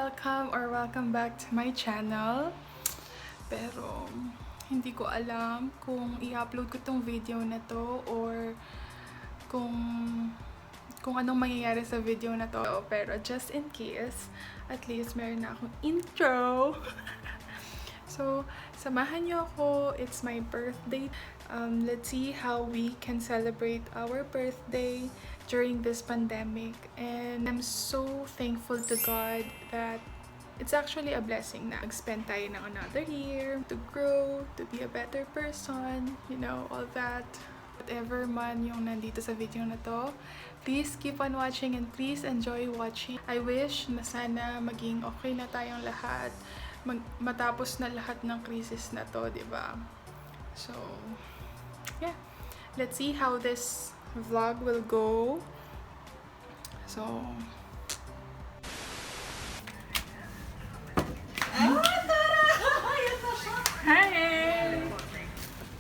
welcome back to my channel. Pero hindi ko alam kung i-upload ko tong video na to or kung anong mangyayari sa video na to. Pero just in case, at least meron na akong intro. So, samahan niyo ako. It's my birthday. Let's see how we can celebrate our birthday during this pandemic. And I'm so thankful to God that it's actually a blessing na mag-spend tayo ng another year to grow, to be a better person, you know, all that. Whatever man yung nandito sa video na to, please keep on watching and please enjoy watching. I wish na sana maging okay na tayong lahat, matapos na lahat ng crisis na to, diba? So, yeah. Let's see how this vlog will go. So, hi!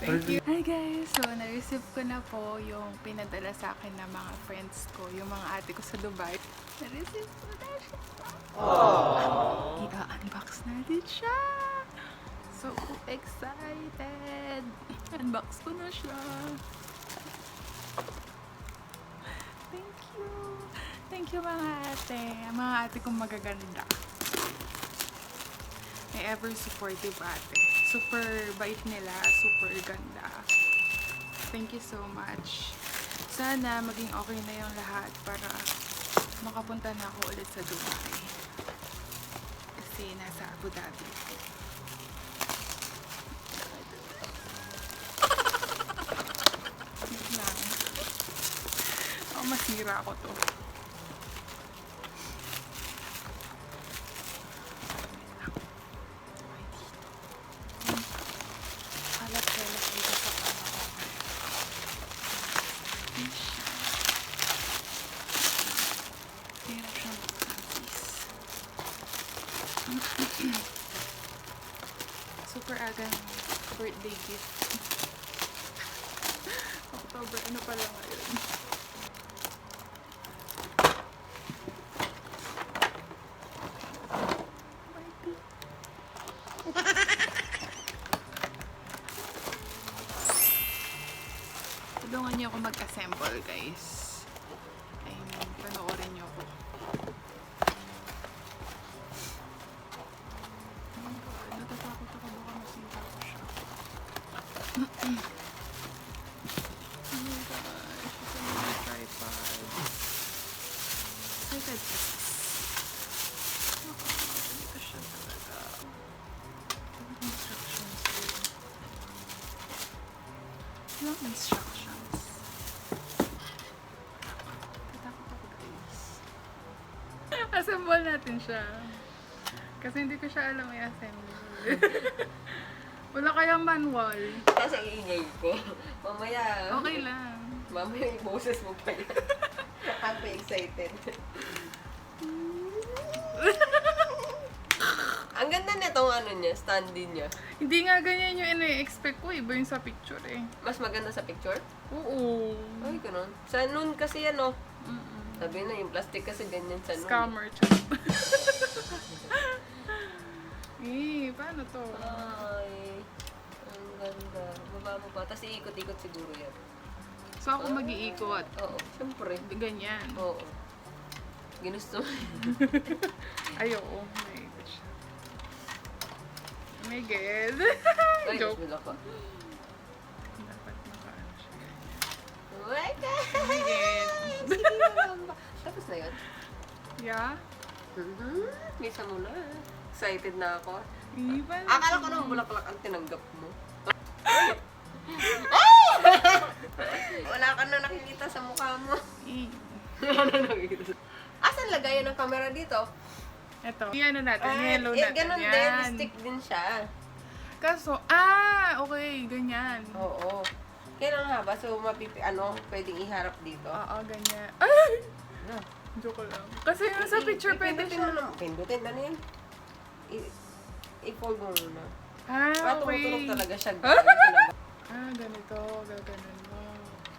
Thank you. Hi guys! So, na-receive ko na po yung pinadala sa akin ng mga friends ko, yung mga ate ko sa Dubai. Na-receive ko na siya. I-unbox natin siya! So excited! Unbox ko na siya. Thank you! Thank you mga ate. Mga ate kong magaganda. May ever supportive ate. Super bait nila. Super ganda. Thank you so much. Sana maging okay na yung lahat para makapunta na ako ulit sa Dubai. Kasi nasa Abu Dhabi. Masira ako to. Kalat-kalat dito sa pano ko. Hirap siya mag-practice. Super agang birthday gift. October, ano pala ngayon? Tulungan niyo ako mag-assemble, guys. I mean, panoorin niyo ako. Oh my God, natatakot ako baka masira ko siya. Oh my gosh, ito na yung tripod. Excited pa. Ito siya talaga. Instructions din. Yung instructions. Assemble natin siya. Kasi hindi ko siya alam i-assemble. Wala kayang manual. Kasi iingay ko. Mamaya. Okay lang. Mamaya yung boses mo pa yan. I'm excited. Ang ganda nitong ano niya, stand-in niya. Hindi nga ganyan yung ina-expect ko. Iba yung sa picture eh. Mas maganda sa picture? Oo. Ay, ganun. Sa noon kasi yan, oh. Sabi na, yung plastic kasi ganyan sa noon. Scammer. Eh, paano to? Ay, ang ganda. Baba mo pa. Tapos iikot-ikot siguro yan. So ako mag-iikot. Oo, syempre. Ganyan. Oo. Ginusto mo. Ay, oo. May siya. Oh my God. Ay, Joke. bismillah ka. Dapat nakaano siya ganyan. Oh my God! Oh my God. Sige lang ba? Tapos na yun? Yeah? Misa mo na. Excited na ako. Iba na. Akala ko nung bulaklak ang tinanggap mo. Wala ka na nakikita sa mukha mo. Ano nakikita? Asan lagayan ng camera dito? Ito. Ano natin? Hello Eh, natin. ganun Yan. din. Stick din siya. Kaso, okay. Ganyan. Oo. Kailan haba? So, pwedeng iharap dito. Oo, ganyan. Ay! No. Joke lang. Kasi yung sa picture pwede Pindutin siya. mo naman. Pindutin. Ano yan? I-fold mo muna. Okay. Tunog talaga siya. Ganito. Gaganon mo.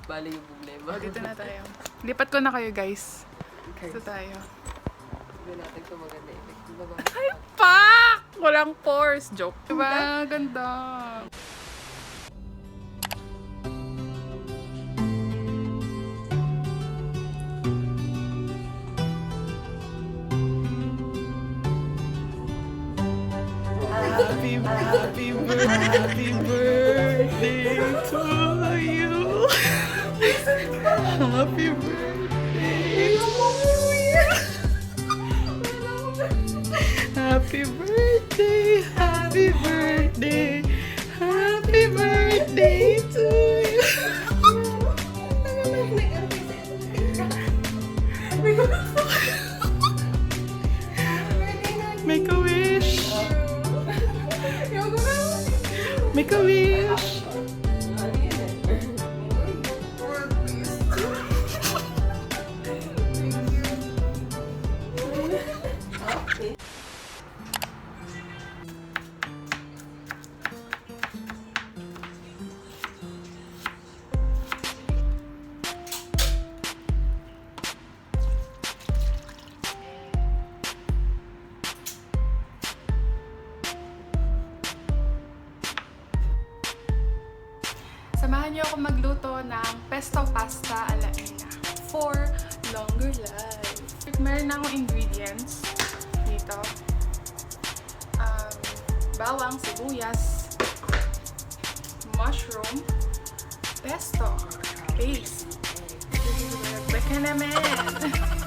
Bali yung problema. O, dito na tayo. Lipat ko na kayo, guys. Okay. Dito tayo. Tignan natin kung maganda effect. Diba ba? Ay, pak! Walang pores. Joke. Diba? Ganda. Happy birthday to you. Happy birthday to you. Happy birthday, happy birthday, happy birthday to you. Make a wish. Make a wish. Samahan niyo ako magluto ng pesto pasta ala Ina for longer life. Meron na akong ingredients dito. Bawang, sibuyas, mushroom, pesto, paste. Baka naman.